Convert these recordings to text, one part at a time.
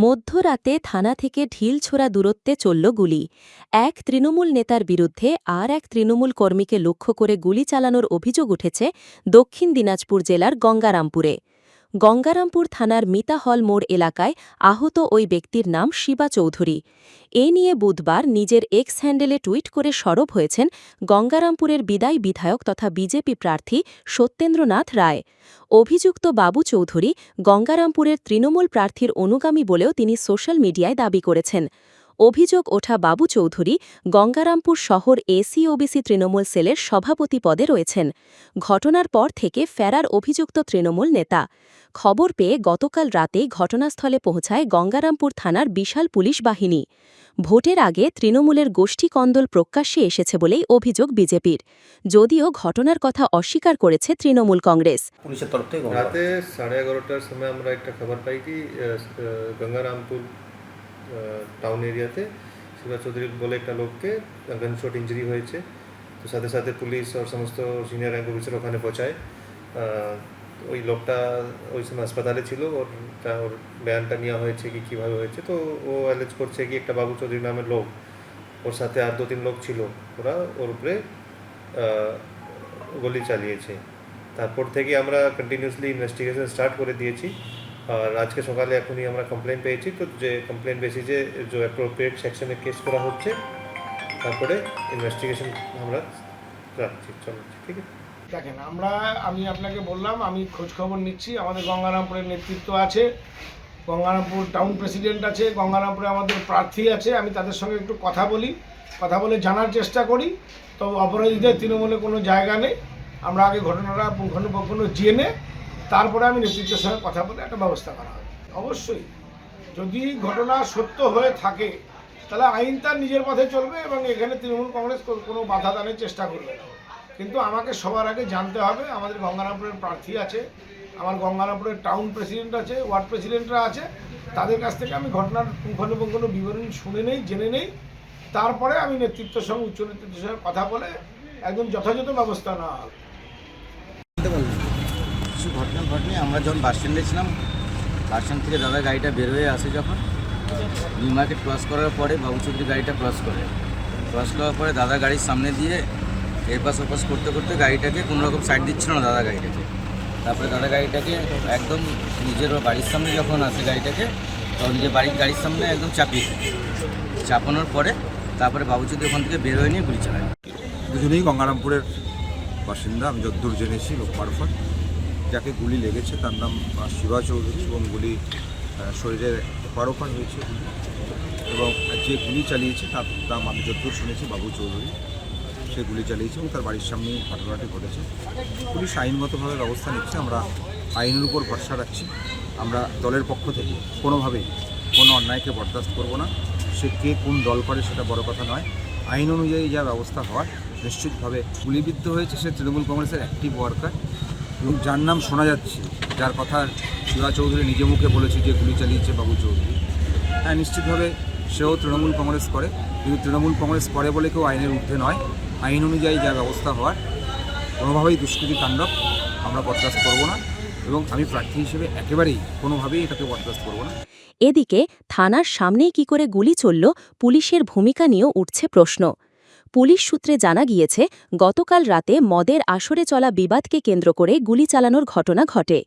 মধ্যরাতে থানা থেকে ঢিলছোড়া দূরত্বে চলল গুলি। এক তৃণমূল নেতার বিরুদ্ধে আর এক তৃণমূল কর্মীকে লক্ষ্য করে গুলি চালানোর অভিযোগ উঠেছে দক্ষিণ দিনাজপুর জেলার গঙ্গারামপুরে। গঙ্গারামপুর থানার মিতাহল মোড় এলাকায় আহত ওই ব্যক্তির নাম শিবা চৌধুরী। এ নিয়ে বুধবার নিজের এক্স হ্যান্ডেলে টুইট করে সরব হয়েছেন গঙ্গারামপুরের বিদায়ী বিধায়ক তথা বিজেপি প্রার্থী সত্যেন্দ্রনাথ রায়। অভিযুক্ত বাবু চৌধুরী গঙ্গারামপুরের তৃণমূল প্রার্থীর অনুগামী বলেও তিনি সোশ্যাল মিডিয়ায় দাবি করেছেন। অভিযোগ ওঠা বাবু চৌধুরী গঙ্গারামপুর শহর এসি-ওবিসি তৃণমূল সেলের সভাপতি পদে রয়েছেন। ঘটনার পর থেকে ফেরার অভিযুক্ত তৃণমূল নেতা। খবর পেয়ে গতকাল রাতে ঘটনাস্থলে পৌঁছায় গঙ্গারামপুর থানার বিশাল পুলিশ বাহিনী। ভোটের আগে তৃণমূলের গোষ্ঠী কন্দল প্রকাশ্যে এসেছে বলেই অভিযোগ বিজেপির, যদিও ঘটনার কথা অস্বীকার করেছে তৃণমূল কংগ্রেস। পুলিশের তরফ থেকে রাতে 11:30টার সময় আমরা একটা খবর পাই কি গঙ্গারামপুর টাউন এরিয়াতে শিবা চৌধুরী বলে একটা লোককে গানশট ইঞ্জুরি হয়েছে। তো সাথে সাথে পুলিশ আর সমস্ত সিনিয়র র্যাঙ্ক অফিসার ওখানে পৌঁছায়। ওই লোকটা ওই সময় হাসপাতালে ছিল, ওর বয়ানটা নেওয়া হয়েছে কি কীভাবে হয়েছে। তো ও অ্যালেজ করছে কি একটা বাবু চৌধুরী নামের লোক, ওর সাথে আর 2-3 লোক ছিল, ওরা ওর উপরে গুলি চালিয়েছে। তারপর থেকে আমরা কন্টিনিউসলি ইনভেস্টিগেশন স্টার্ট করে দিয়েছি। আর আজকে সকালে এখনই আমরা কমপ্লেন পেয়েছি, তো যে কমপ্লেন বেসিসে যে অ্যাপ্রোপ্রিয়েট সেকশনে কেস করা হচ্ছে, তারপরে ইনভেস্টিগেশন আমরা রাখছি, চলছি। ঠিক আছে, দেখেন আমি আপনাকে বললাম আমি খোঁজখবর নিচ্ছি। আমাদের গঙ্গারামপুরের নেতৃত্ব আছে, গঙ্গারামপুর টাউন প্রেসিডেন্ট আছে, গঙ্গারামপুরে আমাদের প্রার্থী আছে। আমি তাদের সঙ্গে একটু কথা বলে জানার চেষ্টা করি। তো অপরাধীদের তৃণমূলে কোনো জায়গা নেই। আমরা আগে ঘটনাটা পুঙ্খানুপুঙ্খ জেনে তারপরে আমি নেতৃত্বের সঙ্গে কথা বলে একটা ব্যবস্থা করা হবে। অবশ্যই যদি ঘটনা সত্য হয়ে থাকে তাহলে আইন তার নিজের পথে চলবে এবং এখানে তৃণমূল কংগ্রেস কোনো বাধা দানের চেষ্টা করবে না। কিন্তু আমাকে সবার আগে জানতে হবে আমাদের গঙ্গারামপুরের প্রার্থী আছে, আমার গঙ্গারামপুরের টাউন প্রেসিডেন্ট আছে, ওয়ার্ড প্রেসিডেন্টরা আছে। তাদের কাছ থেকে আমি ঘটনার পুঙ্খানুপুঙ্খ বিবরণ শুনে নেই, জেনে নেই। তারপরে আমি নেতৃত্বের সঙ্গে উচ্চ নেতৃত্বের সঙ্গে কথা বলে একদম যথাযথ ব্যবস্থা নেওয়া হবে। কিছু ঘটনা ঘটেনি। আমরা যখন বাস স্ট্যান্ডে ছিলাম, বাস স্ট্যান্ড থেকে দাদা গাড়িটা বের হয়ে আসে, যখন নিউ মার্কেট ক্রস করার পরে বাবু চৌধুরী গাড়িটা ক্রস করার পরে দাদা গাড়ির সামনে দিয়ে এপাশ ওপাশ করতে করতে গাড়িটাকে কোনোরকম সাইড দিচ্ছিল না দাদা গাড়িটাকে। তারপরে দাদা গাড়িটাকে একদম নিজের বাড়ির সামনে যখন আসে গাড়িটাকে, তখন নিজের গাড়ির সামনে একদম চাপানোর পরে তারপরে বাবু চৌধুরী ওখান থেকে বের হয়ে নিয়ে গুলি চালায়। দুজনেই গঙ্গারামপুরের বাসিন্দা। আমি যতদূর জেনেছি লোক মারফত, যাকে গুলি লেগেছে তার নাম শিবা চৌধুরী এবং গুলি শরীরের পারোপার হয়েছে এবং যে গুলি চালিয়েছে তার নাম আমি যতদূর শুনেছি বাবু চৌধুরী। সে গুলি চালিয়েছে এবং তার বাড়ির সামনেই ঘটনাটি ঘটেছে। পুলিশ আইনগতভাবে ব্যবস্থা নিচ্ছে। আমরা আইনের উপর ভরসা রাখছি। আমরা দলের পক্ষ থেকে কোনোভাবেই কোনো অন্যায়কে বরদাস্ত করব না। সে কে কোন দল করে সেটা বড় কথা নয়। আইন অনুযায়ী যা ব্যবস্থা হওয়ার নিশ্চিতভাবে। গুলিবিদ্ধ হয়েছে সে তৃণমূল কংগ্রেসের অ্যাক্টিভ ওয়ার্কার এবং যার নাম শোনা যাচ্ছে, যার কথা শিবা চৌধুরী নিজে মুখে বলেছে যে গুলি চালিয়েছে বাবু চৌধুরী। হ্যাঁ, নিশ্চিতভাবে সেও তৃণমূল কংগ্রেস করে, কিন্তু তৃণমূল কংগ্রেস করে বলে কেউ আইনের ঊর্ধ্বে নয়। আইন অনুযায়ী যা ব্যবস্থা হওয়ার, কোনোভাবেই দুষ্কৃতি তাণ্ডব আমরা বরদাস্ত করব না এবং আমি প্রার্থী হিসেবে একেবারেই কোনোভাবেই এটাকে বরদাস্ত করব না। এদিকে থানার সামনেই কি করে গুলি চলল, পুলিশের ভূমিকা নিয়েও উঠছে প্রশ্ন। পুলিশ সূত্রে জানা গিয়েছে, গতকাল রাতে মদের আসরে চলা বিবাদকে কেন্দ্র করে গুলি চালানোর ঘটনা ঘটে।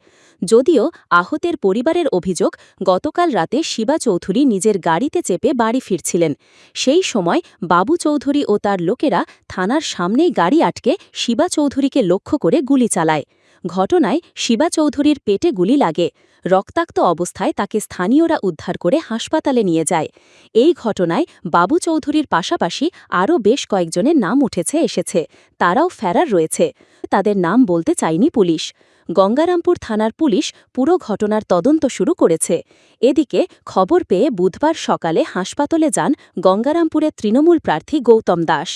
যদিও আহতের পরিবারের অভিযোগ, গতকাল রাতে শিবা চৌধুরী নিজের গাড়িতে চেপে বাড়ি ফিরছিলেন। সেই সময় বাবু চৌধুরী ও তার লোকেরা থানার সামনেই গাড়ি আটকে শিবা চৌধুরীকে লক্ষ্য করে গুলি চালায়। ঘটনায় শিবা চৌধুরীর পেটে গুলি লাগে। রক্তাক্ত অবস্থায় তাকে স্থানীয়রা উদ্ধার করে হাসপাতালে নিয়ে যায়। এই ঘটনায় বাবু চৌধুরীর পাশাপাশি আরও বেশ কয়েকজনের নাম এসেছে। তারাও ফেরার রয়েছে। তাদের নাম বলতে চায়নি পুলিশ। গঙ্গারামপুর থানার পুলিশ পুরো ঘটনার তদন্ত শুরু করেছে। এদিকে খবর পেয়ে বুধবার সকালে হাসপাতালে যান গঙ্গারামপুরের তৃণমূল প্রার্থী গৌতম দাস।